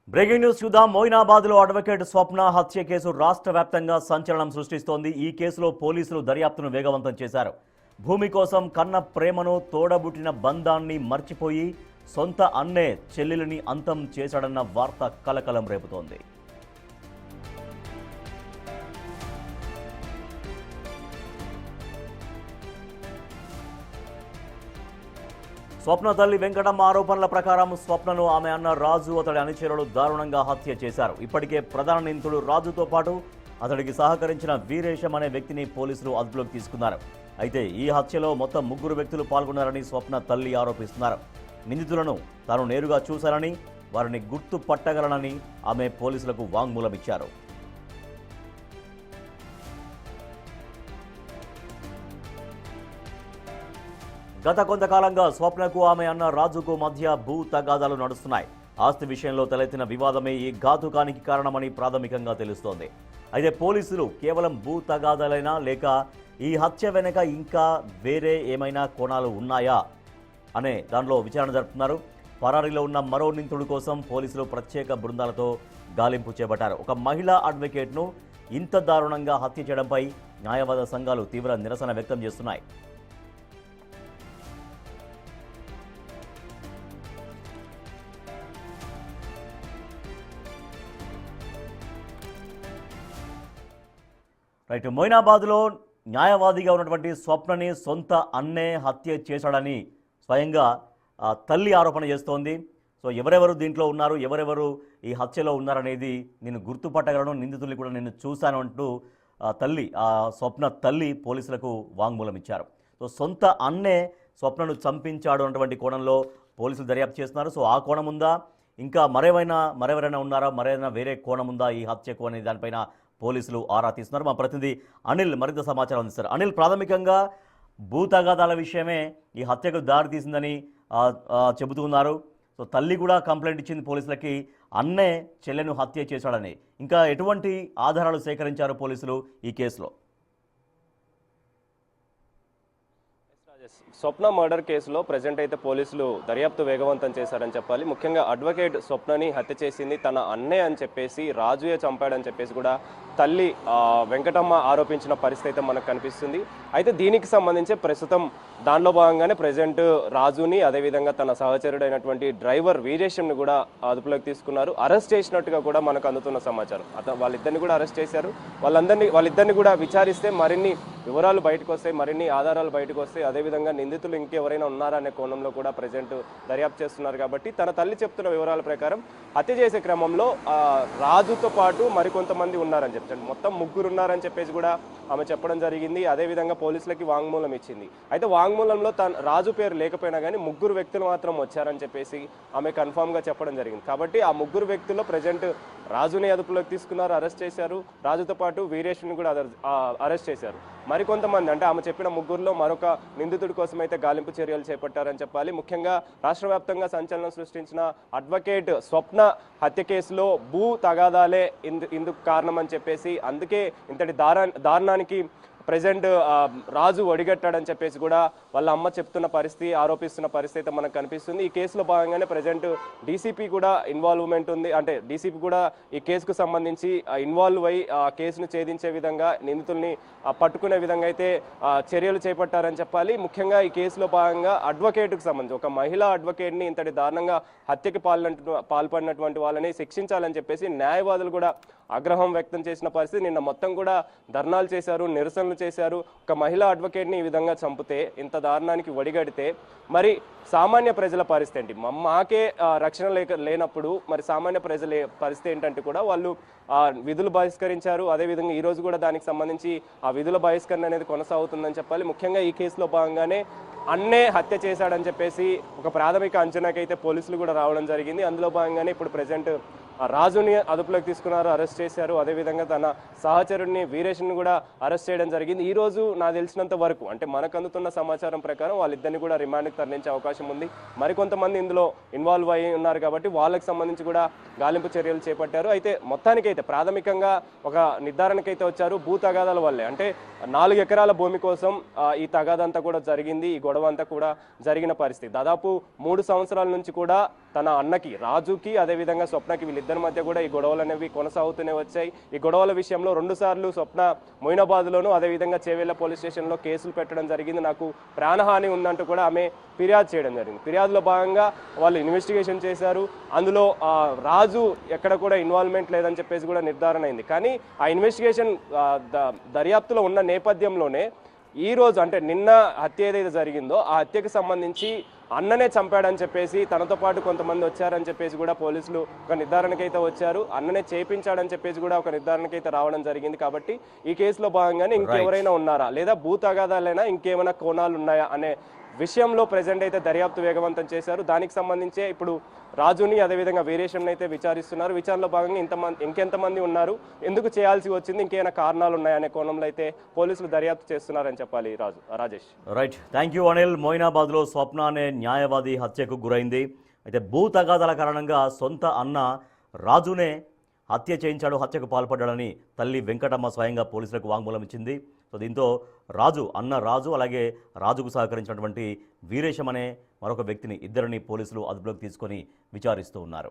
Breaking news చూద్దాం. మొయినాబాద్లో advocate స్వప్న హత్య case రాష్ట్ర వ్యాప్తంగా సంచలనం సృష్టిస్తోంది. ఈ కేసులో పోలీసులు దర్యాప్తును వేగవంతం చేశారు. భూమి కోసం కన్న ప్రేమను, తోడబుట్టిన బంధాన్ని మర్చిపోయి సొంత అన్నే చెల్లెలిని అంతం చేశాడన్న వార్త కలకలం రేపుతోంది. స్వప్న తల్లి వెంకటమ్మ ఆరోపణల ప్రకారం స్వప్నను ఆమె అన్న రాజు, అతడి అనుచరులు దారుణంగా హత్య చేశారు. ఇప్పటికే ప్రధాన నిందితుడు రాజుతో పాటు అతడికి సహకరించిన వీరేశం అనే వ్యక్తిని పోలీసులు అదుపులోకి తీసుకున్నారు. అయితే ఈ హత్యలో మొత్తం 3 వ్యక్తులు పాల్గొన్నారని స్వప్న తల్లి ఆరోపిస్తున్నారు. నిందితులను తాను నేరుగా చూశానని, వారిని గుర్తుపట్టగలనని ఆమె పోలీసులకు వాంగ్మూలం ఇచ్చారు. గత కొంతకాలంగా స్వప్నకు ఆమె అన్న రాజుకు మధ్య భూ తగాదాలు నడుస్తున్నాయి. ఆస్తి విషయంలో తలెత్తిన వివాదమే ఈ ఘాతుకానికి కారణమని ప్రాథమికంగా తెలుస్తోంది. అయితే పోలీసులు కేవలం భూ తగాదాలైనా లేక ఈ హత్య వెనుక ఇంకా వేరే ఏమైనా కోణాలు ఉన్నాయా అనే దానిలో విచారణ జరుపుతున్నారు. పరారీలో ఉన్న మరో నిందితుడి కోసం పోలీసులు ప్రత్యేక బృందాలతో గాలింపు చేపట్టారు. ఒక మహిళా అడ్వకేట్ను ఇంత దారుణంగా హత్య చేయడంపై న్యాయవాద సంఘాలు తీవ్ర నిరసన వ్యక్తం చేస్తున్నాయి. రైట్, మొయినాబాద్లో న్యాయవాదిగా ఉన్నటువంటి స్వప్నని సొంత అన్నే హత్య చేశాడని స్వయంగా తల్లి ఆరోపణ చేస్తోంది. సో ఎవరెవరు దీంట్లో ఉన్నారు, ఎవరెవరు ఈ హత్యలో ఉన్నారనేది నేను గుర్తుపట్టగలను, నిందితుల్ని కూడా నేను చూశాను అంటూ స్వప్న తల్లి పోలీసులకు వాంగ్మూలం ఇచ్చారు. సో సొంత అన్నే స్వప్నను చంపించాడు అన్నటువంటి కోణంలో పోలీసులు దర్యాప్తు చేస్తున్నారు. సో ఆ కోణం ఉందా, ఇంకా మరెవరైనా ఉన్నారా, మరేదైనా వేరే కోణం ఉందా ఈ హత్యకు అనే దానిపైన పోలీసులు ఆరా తీస్తున్నారు. మా ప్రతినిధి అనిల్ మరింత సమాచారం అందిస్తారు. అనిల్, ప్రాథమికంగా భూ తగాదాల విషయమే ఈ హత్యకు దారి తీసిందని చెబుతున్నారు. సో తల్లి కూడా కంప్లైంట్ ఇచ్చింది పోలీసులకి, అన్నే చెల్లెను హత్య చేశాడని. ఇంకా ఎటువంటి ఆధారాలు సేకరించారు పోలీసులు ఈ కేసులో? స్వప్న మర్డర్ కేసులో ప్రజెంట్ అయితే పోలీసులు దర్యాప్తు వేగవంతం చేశారని చెప్పాలి. ముఖ్యంగా అడ్వకేట్ స్వప్నని హత్య చేసింది తన అన్నే అని చెప్పేసి, రాజుయే చంపాడని చెప్పేసి కూడా తల్లి వెంకటమ్మ ఆరోపించిన పరిస్థితి అయితే మనకు కనిపిస్తుంది. అయితే దీనికి సంబంధించి ప్రస్తుతం దానిలో భాగంగానే ప్రజెంట్ రాజుని, అదేవిధంగా తన సహచరుడైనటువంటి డ్రైవర్ వీరేశంని కూడా అదుపులోకి తీసుకున్నారు. అరెస్ట్ చేసినట్టుగా కూడా మనకు అందుతున్న సమాచారం. వాళ్ళిద్దరిని కూడా అరెస్ట్ చేశారు. వాళ్ళిద్దరిని కూడా విచారిస్తే మరిన్ని వివరాలు బయటకు వస్తాయి, మరిన్ని ఆధారాలు బయటకు వస్తాయి. అదేవిధంగా నిందితులు ఇంకెవరైనా ఉన్నారా అనే కోణంలో కూడా ప్రజెంట్ దర్యాప్తు చేస్తున్నారు. కాబట్టి తన తల్లి చెప్తున్న వివరాల ప్రకారం హత్య చేసే క్రమంలో రాజుతో పాటు మరికొంతమంది ఉన్నారని చెప్తాడు. మొత్తం 3 ఉన్నారని చెప్పేసి కూడా ఆమె చెప్పడం జరిగింది. అదేవిధంగా పోలీసులకి వాంగ్మూలం ఇచ్చింది. అయితే వాంగ్మూలంలో రాజు పేరు లేకపోయినా కానీ 3 వ్యక్తులు మాత్రం వచ్చారని చెప్పేసి ఆమె కన్ఫామ్గా చెప్పడం జరిగింది. కాబట్టి ఆ 3 వ్యక్తుల్లో ప్రజెంట్ రాజుని అదుపులోకి తీసుకున్నారు, అరెస్ట్ చేశారు. రాజుతో పాటు వీరేష్ని కూడా అరెస్ట్ చేశారు. మరికొంతమంది అంటే ఆమె చెప్పిన 3లో మరొక నిందితుడి కోసం అయితే గాలింపు చర్యలు చేపట్టారని చెప్పాలి. ముఖ్యంగా రాష్ట్ర వ్యాప్తంగా సంచలనం సృష్టించిన అడ్వకేట్ స్వప్న హత్య కేసులో భూ తగాదాలే ఇందుకు కారణం అని చెప్పేసి, అందుకే ఇంతటి దారుణానికి ప్రజెంట్ రాజు ఒడిగట్టాడని చెప్పేసి కూడా వాళ్ళ అమ్మ చెప్తున్న పరిస్థితి, ఆరోపిస్తున్న పరిస్థితి అయితే మనకు కనిపిస్తుంది. ఈ కేసులో భాగంగానే ప్రజెంట్ డీసీపీ కూడా ఇన్వాల్వ్మెంట్ ఉంది. అంటే డీసీపీ కూడా ఈ కేసుకు సంబంధించి ఇన్వాల్వ్ అయ్యి ఆ కేసును ఛేదించే విధంగా, నిందితుల్ని పట్టుకునే విధంగా అయితే చర్యలు చేపట్టారని చెప్పాలి. ముఖ్యంగా ఈ కేసులో భాగంగా అడ్వకేట్కు సంబంధించి ఒక మహిళా అడ్వకేట్ని ఇంతటి దారుణంగా హత్యకి పాల్పడినటువంటి వాళ్ళని శిక్షించాలని చెప్పేసి న్యాయవాదులు కూడా ఆగ్రహం వ్యక్తం చేసిన పరిస్థితి. నిన్న మొత్తం కూడా ధర్నాలు చేశారు, నిరసనలు చేశారు. ఒక మహిళా అడ్వకేట్ని ఈ విధంగా చంపితే, ఇంత దారుణానికి ఒడిగడితే మరి సామాన్య ప్రజల పరిస్థితి ఏంటి? మాకే రక్షణ లేనప్పుడు మరి సామాన్య ప్రజల పరిస్థితి ఏంటంటే కూడా వాళ్ళు విధులు బహిష్కరించారు. అదేవిధంగా ఈరోజు కూడా దానికి సంబంధించి ఆ విధుల బహిష్కరణ అనేది కొనసాగుతుందని చెప్పాలి. ముఖ్యంగా ఈ కేసులో భాగంగానే అన్నే హత్య చేశాడని చెప్పేసి ఒక ప్రాథమిక అంచనాకైతే పోలీసులు కూడా రావడం జరిగింది. అందులో భాగంగానే ఇప్పుడు ప్రజెంట్ రాజుని అదుపులోకి తీసుకున్నారు, అరెస్ట్ చేశారు. అదేవిధంగా తన సహచరుడిని వీరేష్ని కూడా అరెస్ట్ చేయడం జరిగింది. ఈ రోజు నాకు తెలిసినంత వరకు, అంటే మనకు అందుతున్న సమాచారం ప్రకారం వాళ్ళిద్దరిని కూడా రిమాండ్కి తరలించే అవకాశం ఉంది. మరికొంతమంది ఇందులో ఇన్వాల్వ్ అయ్యి ఉన్నారు కాబట్టి వాళ్ళకి సంబంధించి కూడా గాలింపు చర్యలు చేపట్టారు. అయితే మొత్తానికైతే ప్రాథమికంగా ఒక నిర్ధారణకైతే వచ్చారు. భూ తగాదాల వల్లే, అంటే 4 ఎకరాల భూమి కోసం ఈ తగాదంతా కూడా జరిగింది, ఈ గొడవ అంతా కూడా జరిగిన పరిస్థితి. దాదాపు 3 సంవత్సరాల నుంచి కూడా తన అన్నకి రాజుకి అదేవిధంగా స్వప్నకి వీళ్ళిద్దరి మధ్య కూడా ఈ గొడవలు అనేవి కొనసాగుతూనే వచ్చాయి. ఈ గొడవల విషయంలో 2 సార్లు స్వప్న మొయినాబాద్లోను అదేవిధంగా చేవెళ్ళ పోలీస్ స్టేషన్లో కేసులు పెట్టడం జరిగింది. నాకు ప్రాణహాని ఉందంటూ కూడా ఆమె ఫిర్యాదు చేయడం జరిగింది. ఫిర్యాదులో భాగంగా వాళ్ళు ఇన్వెస్టిగేషన్ చేశారు. అందులో రాజు ఎక్కడ కూడా ఇన్వాల్వ్మెంట్ లేదని చెప్పేసి కూడా నిర్ధారణ అయింది. కానీ ఆ ఇన్వెస్టిగేషన్ దర్యాప్తులో ఉన్న నేపథ్యంలోనే ఈ రోజు అంటే నిన్న హత్య ఏదైతే జరిగిందో ఆ హత్యకు సంబంధించి అన్ననే చంపాడని చెప్పేసి తనతో పాటు కొంతమంది వచ్చారని చెప్పేసి కూడా పోలీసులు ఒక నిర్ధారణకైతే వచ్చారు. అన్ననే చేపించాడని చెప్పేసి కూడా ఒక నిర్ధారణకైతే రావడం జరిగింది. కాబట్టి ఈ కేసులో భాగంగానే ఇంకెవరైనా ఉన్నారా లేదా భూ తగాదాలైనా ఇంకేమైనా కోణాలు ఉన్నాయా అనే విషయంలో ప్రెజెంట్ అయితే దర్యాప్తు వేగవంతం చేశారు. దానికి సంబంధించే ఇప్పుడు రాజుని అదేవిధంగా వీరేశంని అయితే విచారిస్తున్నారు. విచారణలో భాగంగా ఇంకెంతమంది ఉన్నారు, ఎందుకు చేయాల్సి వచ్చింది, ఇంకేమైనా కారణాలు ఉన్నాయనే కోణంలో అయితే పోలీసులు దర్యాప్తు చేస్తున్నారని చెప్పాలి. Rajesh. Right, thank you Anil. మొయినాబాద్లో స్వప్న అనే న్యాయవాది హత్యకు గురైంది. అయితే భూ తగాదాల కారణంగా సొంత అన్న రాజునే హత్య చేయించాడు, హత్యకు పాల్పడ్డాడని తల్లి వెంకటమ్మ స్వయంగా పోలీసులకు వాంగ్మూలం ఇచ్చింది. సో దీంతో రాజు అలాగే రాజుకు సహకరించినటువంటి వీరేశం అనే మరొక వ్యక్తిని ఇద్దరిని పోలీసులు అదుపులోకి తీసుకొని విచారిస్తూ ఉన్నారు.